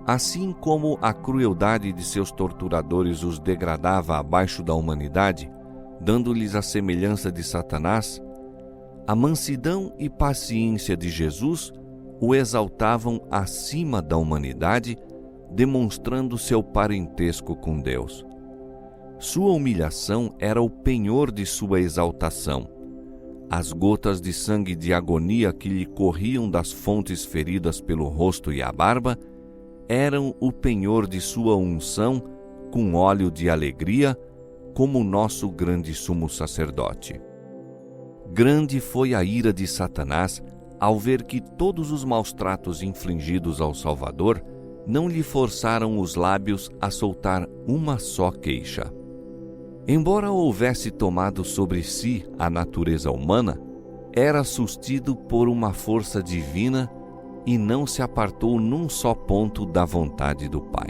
Assim como a crueldade de seus torturadores os degradava abaixo da humanidade, dando-lhes a semelhança de Satanás, a mansidão e paciência de Jesus o exaltavam acima da humanidade, demonstrando seu parentesco com Deus. Sua humilhação era o penhor de sua exaltação. As gotas de sangue de agonia que lhe corriam das fontes feridas pelo rosto e a barba eram o penhor de sua unção com óleo de alegria, como o nosso grande sumo sacerdote. Grande foi a ira de Satanás ao ver que todos os maus tratos infligidos ao Salvador não lhe forçaram os lábios a soltar uma só queixa. Embora houvesse tomado sobre si a natureza humana, era sustido por uma força divina e não se apartou num só ponto da vontade do Pai.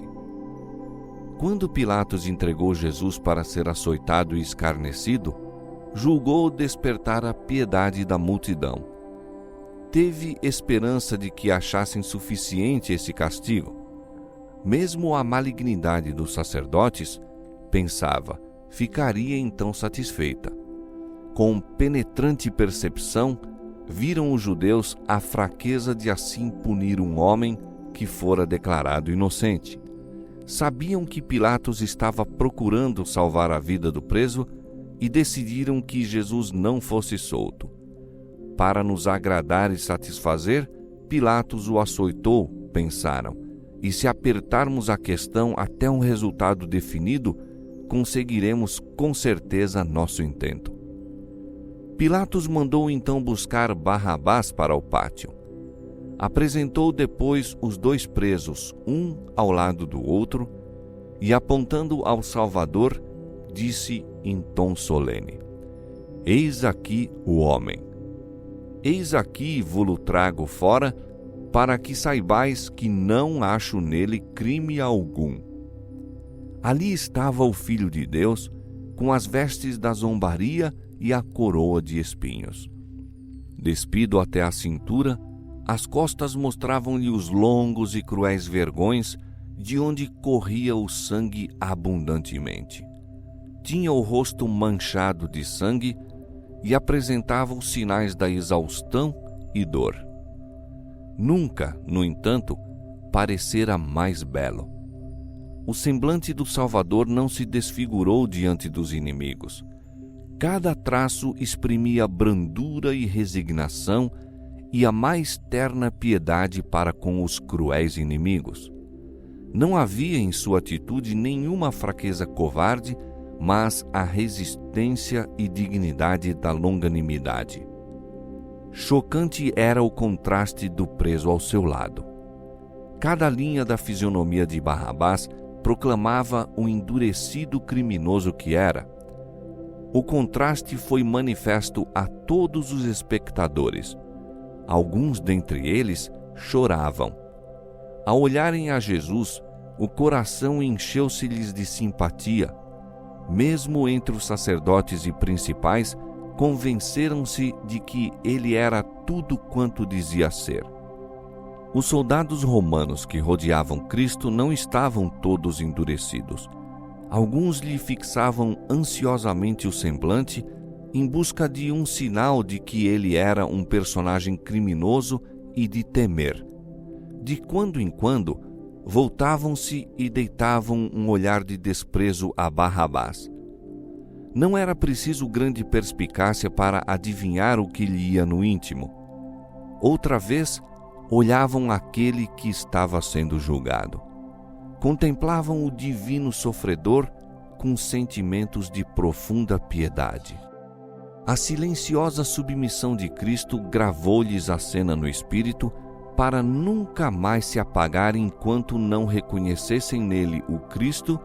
Quando Pilatos entregou Jesus para ser açoitado e escarnecido, julgou despertar a piedade da multidão. Teve esperança de que achassem suficiente esse castigo. Mesmo a malignidade dos sacerdotes, pensava, ficaria então satisfeita. Com penetrante percepção, viram os judeus a fraqueza de assim punir um homem que fora declarado inocente. Sabiam que Pilatos estava procurando salvar a vida do preso e decidiram que Jesus não fosse solto. Para nos agradar e satisfazer, Pilatos o açoitou, pensaram, e se apertarmos a questão até um resultado definido, conseguiremos com certeza nosso intento. Pilatos mandou então buscar Barrabás para o pátio. Apresentou depois os dois presos, um ao lado do outro, e apontando ao Salvador, disse em tom solene: Eis aqui o homem. Eis aqui vo-lo trago fora, para que saibais que não acho nele crime algum. Ali estava o Filho de Deus, com as vestes da zombaria e a coroa de espinhos. Despido até a cintura, as costas mostravam-lhe os longos e cruéis vergões, de onde corria o sangue abundantemente. Tinha o rosto manchado de sangue e apresentava os sinais da exaustão e dor. Nunca, no entanto, parecera mais belo. O semblante do Salvador não se desfigurou diante dos inimigos. Cada traço exprimia brandura e resignação e a mais terna piedade para com os cruéis inimigos. Não havia em sua atitude nenhuma fraqueza covarde, mas a resistência e dignidade da longanimidade. Chocante era o contraste do preso ao seu lado. Cada linha da fisionomia de Barrabás proclamava o endurecido criminoso que era. O contraste foi manifesto a todos os espectadores. Alguns dentre eles choravam. Ao olharem a Jesus, o coração encheu-se-lhes de simpatia. Mesmo entre os sacerdotes e principais, convenceram-se de que ele era tudo quanto dizia ser. Os soldados romanos que rodeavam Cristo não estavam todos endurecidos. Alguns lhe fixavam ansiosamente o semblante em busca de um sinal de que ele era um personagem criminoso e de temer. De quando em quando, voltavam-se e deitavam um olhar de desprezo a Barrabás. Não era preciso grande perspicácia para adivinhar o que lhe ia no íntimo. Outra vez, olhavam aquele que estava sendo julgado. Contemplavam o divino sofredor com sentimentos de profunda piedade. A silenciosa submissão de Cristo gravou-lhes a cena no espírito para nunca mais se apagar enquanto não reconhecessem nele o Cristo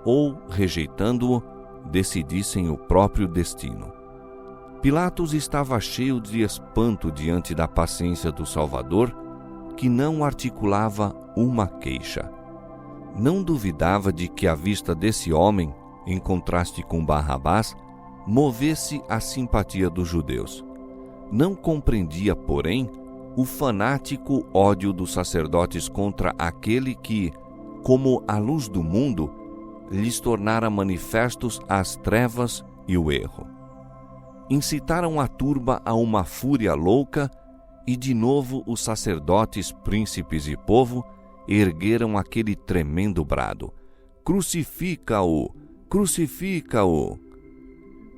ou, rejeitando-o, decidissem o próprio destino. Pilatos estava cheio de espanto diante da paciência do Salvador, que não articulava uma queixa. Não duvidava de que a vista desse homem, em contraste com Barrabás, movesse a simpatia dos judeus. Não compreendia, porém, o fanático ódio dos sacerdotes contra aquele que, como a luz do mundo, lhes tornara manifestos as trevas e o erro. Incitaram a turba a uma fúria louca e, de novo, os sacerdotes, príncipes e povo ergueram aquele tremendo brado: Crucifica-o! Crucifica-o!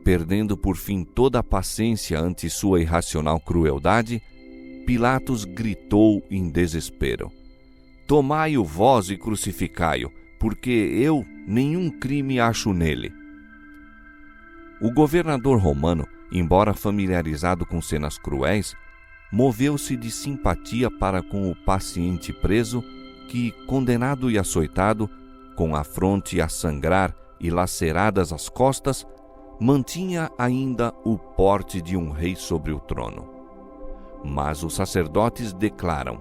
Perdendo por fim toda a paciência ante sua irracional crueldade, Pilatos gritou em desespero: Tomai-o vós e crucificai-o, porque eu nenhum crime acho nele. O governador romano, embora familiarizado com cenas cruéis, moveu-se de simpatia para com o paciente preso que, condenado e açoitado, com a fronte a sangrar e laceradas as costas, mantinha ainda o porte de um rei sobre o trono. Mas os sacerdotes declaram: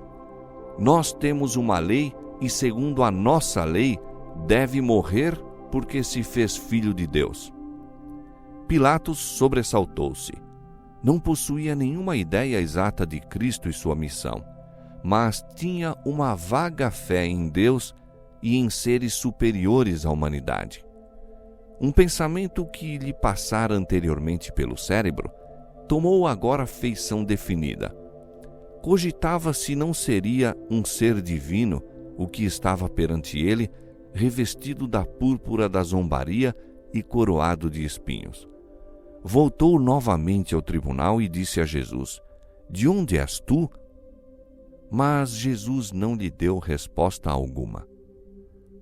Nós temos uma lei e, segundo a nossa lei, deve morrer porque se fez filho de Deus. Pilatos sobressaltou-se. Não possuía nenhuma ideia exata de Cristo e sua missão, mas tinha uma vaga fé em Deus e em seres superiores à humanidade. Um pensamento que lhe passara anteriormente pelo cérebro tomou agora feição definida. Cogitava se não seria um ser divino o que estava perante ele, revestido da púrpura da zombaria e coroado de espinhos. Voltou novamente ao tribunal e disse a Jesus: "De onde és tu?" Mas Jesus não lhe deu resposta alguma.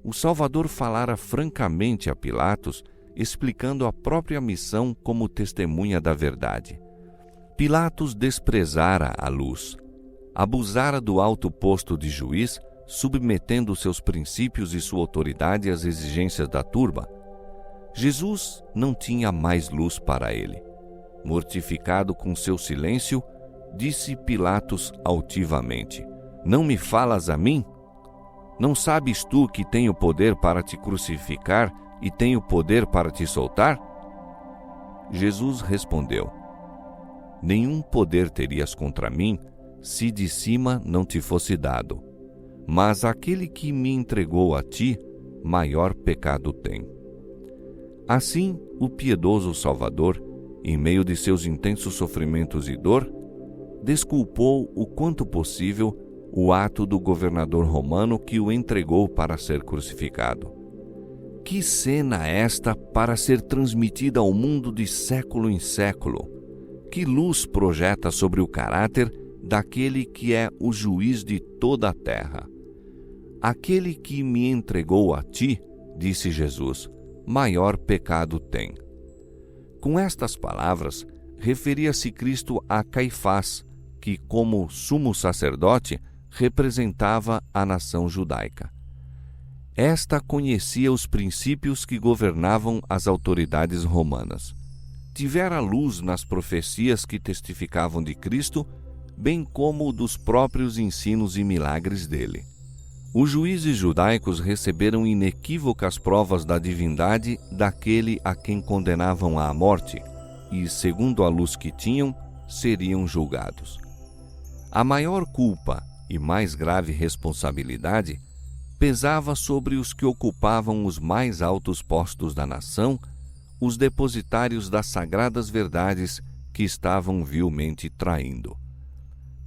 O Salvador falara francamente a Pilatos, explicando a própria missão como testemunha da verdade. Pilatos desprezara a luz, abusara do alto posto de juiz, submetendo seus princípios e sua autoridade às exigências da turba. Jesus não tinha mais luz para ele. Mortificado com seu silêncio, disse Pilatos altivamente: "Não me falas a mim? Não sabes tu que tenho poder para te crucificar e tenho poder para te soltar?" Jesus respondeu: "Nenhum poder terias contra mim se de cima não te fosse dado. Mas aquele que me entregou a ti, maior pecado tem." Assim, o piedoso Salvador, em meio de seus intensos sofrimentos e dor, desculpou o quanto possível o ato do governador romano que o entregou para ser crucificado. Que cena esta para ser transmitida ao mundo de século em século! Que luz projeta sobre o caráter daquele que é o juiz de toda a terra! "Aquele que me entregou a ti", disse Jesus, "maior pecado tem." Com estas palavras, referia-se Cristo a Caifás, que, como sumo sacerdote, representava a nação judaica. Esta conhecia os princípios que governavam as autoridades romanas. Tivera luz nas profecias que testificavam de Cristo, bem como dos próprios ensinos e milagres dele. Os juízes judaicos receberam inequívocas provas da divindade daquele a quem condenavam à morte e, segundo a luz que tinham, seriam julgados. A maior culpa e mais grave responsabilidade pesava sobre os que ocupavam os mais altos postos da nação, os depositários das sagradas verdades que estavam vilmente traindo.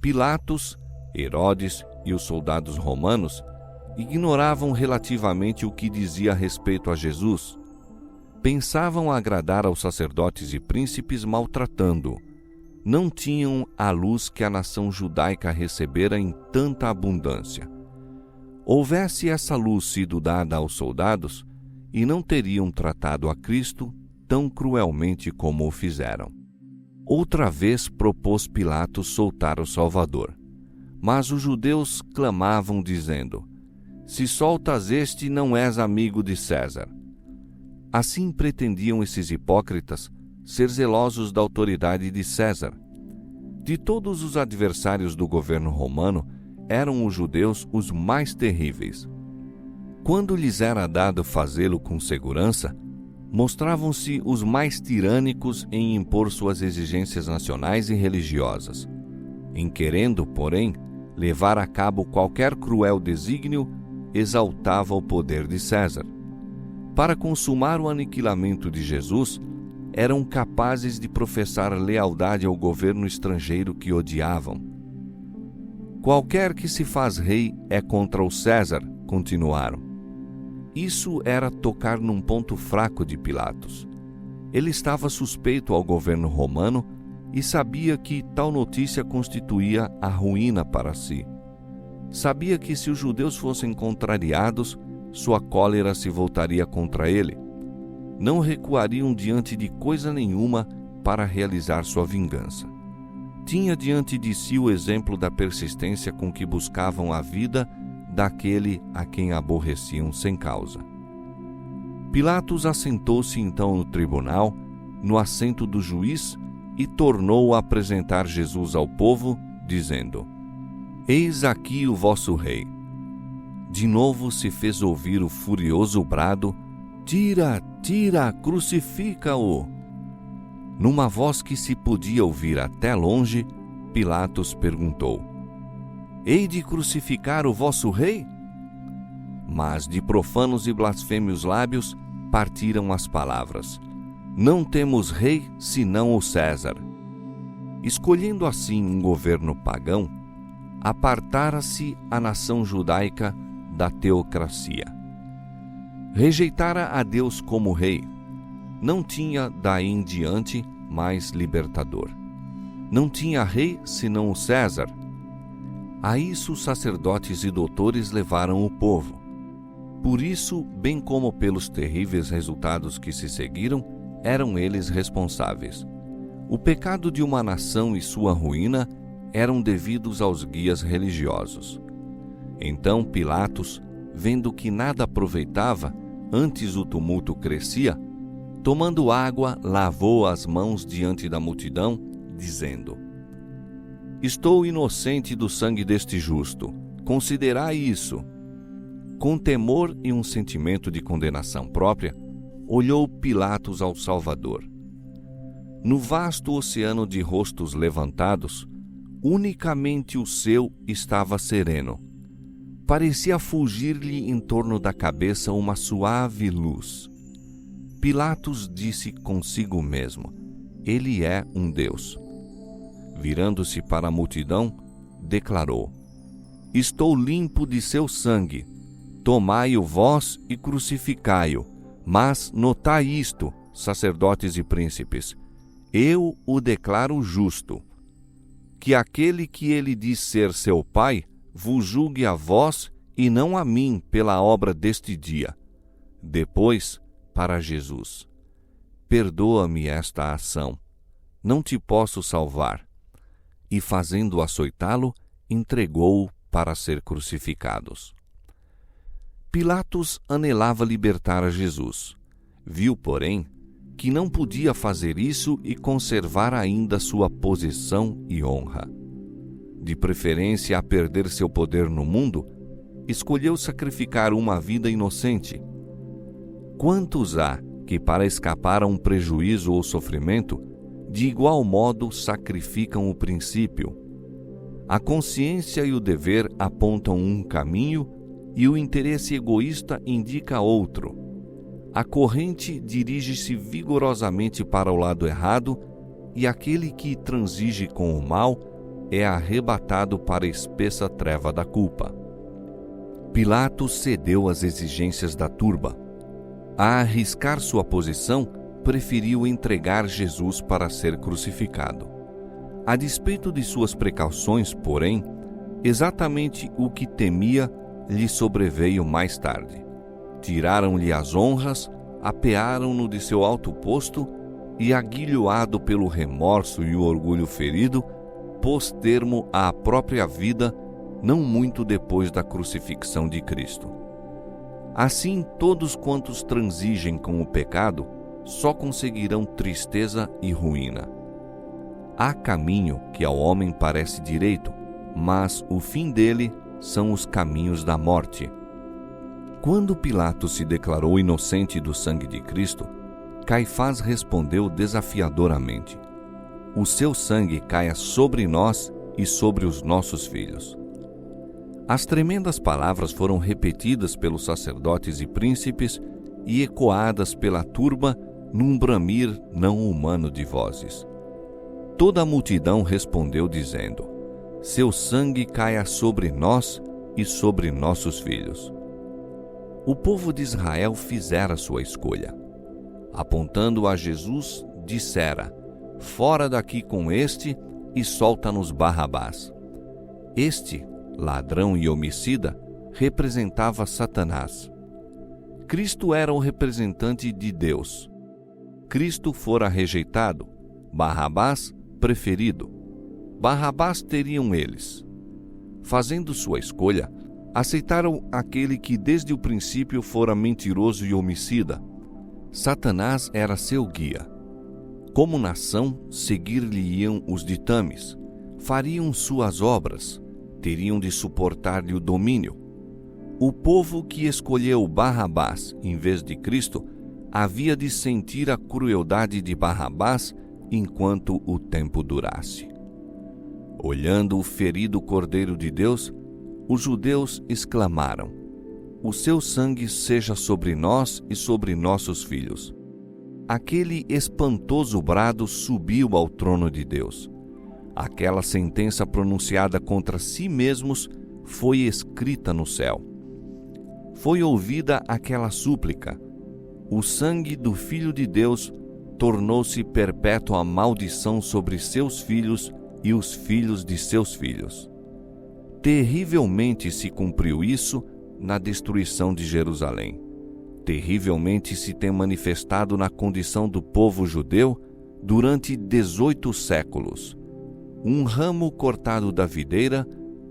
Pilatos, Herodes e os soldados romanos ignoravam relativamente o que dizia a respeito a Jesus. Pensavam agradar aos sacerdotes e príncipes maltratando-o. Não tinham a luz que a nação judaica recebera em tanta abundância. Houvesse essa luz sido dada aos soldados, e não teriam tratado a Cristo tão cruelmente como o fizeram. Outra vez propôs Pilatos soltar o Salvador. Mas os judeus clamavam, dizendo: "Se soltas este, não és amigo de César." Assim pretendiam esses hipócritas ser zelosos da autoridade de César. De todos os adversários do governo romano, eram os judeus os mais terríveis. Quando lhes era dado fazê-lo com segurança, mostravam-se os mais tirânicos em impor suas exigências nacionais e religiosas. Em querendo, porém, levar a cabo qualquer cruel desígnio, exaltava o poder de César. Para consumar o aniquilamento de Jesus, eram capazes de professar lealdade ao governo estrangeiro que odiavam. "Qualquer que se faz rei é contra o César", continuaram. Isso era tocar num ponto fraco de Pilatos. Ele estava suspeito ao governo romano e sabia que tal notícia constituía a ruína para si. Sabia que se os judeus fossem contrariados, sua cólera se voltaria contra ele. Não recuariam diante de coisa nenhuma para realizar sua vingança. Tinha diante de si o exemplo da persistência com que buscavam a vida daquele a quem aborreciam sem causa. Pilatos assentou-se então no tribunal, no assento do juiz, e tornou a apresentar Jesus ao povo, dizendo: "Eis aqui o vosso rei." De novo se fez ouvir o furioso brado: "Tira, tira, crucifica-o!" Numa voz que se podia ouvir até longe, Pilatos perguntou: Hei de crucificar o vosso rei? Mas de profanos e blasfêmios lábios partiram as palavras: Não temos rei senão o César. Escolhendo assim um governo pagão, apartara-se a nação judaica da teocracia. Rejeitara a Deus como rei. Não tinha daí em diante mais libertador. Não tinha rei senão o César. A isso os sacerdotes e doutores levaram o povo. Por isso, bem como pelos terríveis resultados que se seguiram, eram eles responsáveis. O pecado de uma nação e sua ruína eram devidos aos guias religiosos. Então Pilatos, vendo que nada aproveitava, antes o tumulto crescia, tomando água, lavou as mãos diante da multidão, dizendo: Estou inocente do sangue deste justo, considerai isso. Com temor e um sentimento de condenação própria, olhou Pilatos ao Salvador. No vasto oceano de rostos levantados, unicamente o seu estava sereno. Parecia fugir-lhe em torno da cabeça uma suave luz. Pilatos disse consigo mesmo: Ele é um Deus. Virando-se para a multidão, declarou: Estou limpo de seu sangue. Tomai-o vós e crucificai-o. Mas notai isto, sacerdotes e príncipes: eu o declaro justo. Que aquele que ele diz ser seu pai vos julgue a vós e não a mim pela obra deste dia. Depois, para Jesus: perdoa-me esta ação. Não te posso salvar. E fazendo açoitá-lo, entregou-o para ser crucificados. Pilatos anelava libertar a Jesus. Viu, porém, que não podia fazer isso e conservar ainda sua posição e honra. De preferência a perder seu poder no mundo, escolheu sacrificar uma vida inocente. Quantos há que, para escapar a um prejuízo ou sofrimento, de igual modo sacrificam o princípio? A consciência e o dever apontam um caminho e o interesse egoísta indica outro. A corrente dirige-se vigorosamente para o lado errado e aquele que transige com o mal é arrebatado para a espessa treva da culpa. Pilatos cedeu às exigências da turba. A arriscar sua posição, preferiu entregar Jesus para ser crucificado. A despeito de suas precauções, porém, exatamente o que temia lhe sobreveio mais tarde. Tiraram-lhe as honras, apearam-no de seu alto posto e, aguilhoado pelo remorso e o orgulho ferido, pôs termo à própria vida, não muito depois da crucifixão de Cristo. Assim, todos quantos transigem com o pecado só conseguirão tristeza e ruína. Há caminho que ao homem parece direito, mas o fim dele são os caminhos da morte. Quando Pilatos se declarou inocente do sangue de Cristo, Caifás respondeu desafiadoramente: o seu sangue caia sobre nós e sobre os nossos filhos. As tremendas palavras foram repetidas pelos sacerdotes e príncipes e ecoadas pela turba num bramir não humano de vozes. Toda a multidão respondeu dizendo: seu sangue caia sobre nós e sobre nossos filhos. O povo de Israel fizera sua escolha. Apontando a Jesus, dissera: fora daqui com este e solta-nos Barrabás. Este, ladrão e homicida, representava Satanás. Cristo era o representante de Deus. Cristo fora rejeitado, Barrabás preferido. Barrabás teriam eles. Fazendo sua escolha, aceitaram aquele que desde o princípio fora mentiroso e homicida. Satanás era seu guia. Como nação, seguir-lhe-iam os ditames, fariam suas obras, teriam de suportar-lhe o domínio. O povo que escolheu Barrabás em vez de Cristo havia de sentir a crueldade de Barrabás enquanto o tempo durasse. Olhando o ferido Cordeiro de Deus, os judeus exclamaram: o seu sangue seja sobre nós e sobre nossos filhos. Aquele espantoso brado subiu ao trono de Deus. Aquela sentença pronunciada contra si mesmos foi escrita no céu. Foi ouvida aquela súplica: o sangue do Filho de Deus tornou-se perpétua maldição sobre seus filhos e os filhos de seus filhos. Terrivelmente se cumpriu isso na destruição de Jerusalém. Terrivelmente se tem manifestado na condição do povo judeu durante 18 séculos. Um ramo cortado da videira,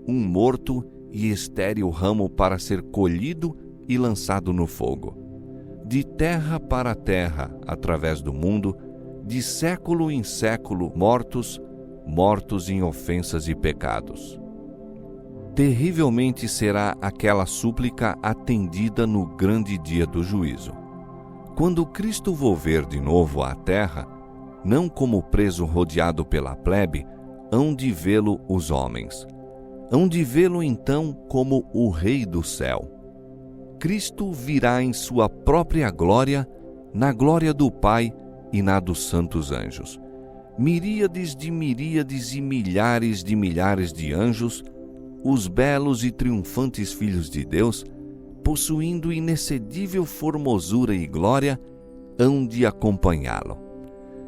um morto e estéril ramo para ser colhido e lançado no fogo. De terra para terra, através do mundo, de século em século, mortos em ofensas e pecados. Terrivelmente será aquela súplica atendida no grande dia do juízo. Quando Cristo volver de novo à terra, não como preso rodeado pela plebe, hão de vê-lo os homens. Hão de vê-lo então como o Rei do céu. Cristo virá em sua própria glória, na glória do Pai e na dos santos anjos. Miríades e milhares de anjos, os belos e triunfantes filhos de Deus, possuindo inexcedível formosura e glória, hão de acompanhá-lo.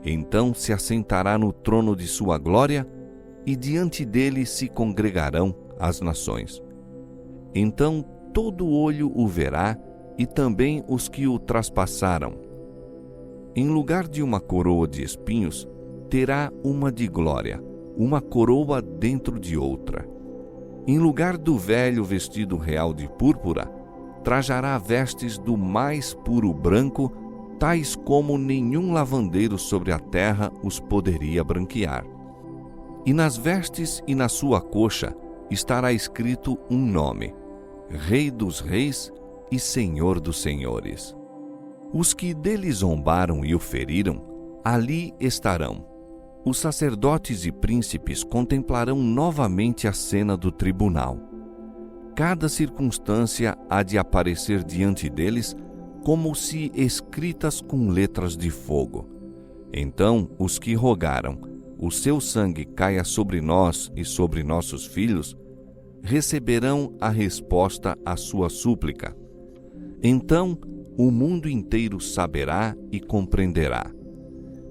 Então se assentará no trono de sua glória, e diante dele se congregarão as nações. Então todo olho o verá, e também os que o traspassaram. Em lugar de uma coroa de espinhos, terá uma de glória, uma coroa dentro de outra. Em lugar do velho vestido real de púrpura, trajará vestes do mais puro branco, tais como nenhum lavandeiro sobre a terra os poderia branquear. E nas vestes e na sua coxa estará escrito um nome: Rei dos Reis e Senhor dos Senhores. Os que dele zombaram e o feriram, ali estarão. Os sacerdotes e príncipes contemplarão novamente a cena do tribunal. Cada circunstância há de aparecer diante deles como se escritas com letras de fogo. Então os que rogaram: o seu sangue caia sobre nós e sobre nossos filhos, receberão a resposta à sua súplica. Então o mundo inteiro saberá e compreenderá.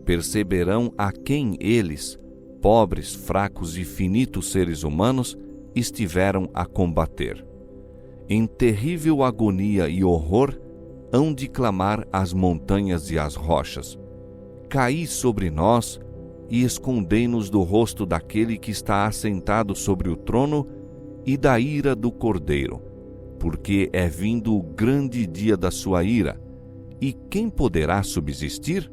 Perceberão a quem eles, pobres, fracos e finitos seres humanos, estiveram a combater. Em terrível agonia e horror, hão de clamar as montanhas e as rochas: caí sobre nós e escondei-nos do rosto daquele que está assentado sobre o trono e da ira do Cordeiro, porque é vindo o grande dia da sua ira, e quem poderá subsistir?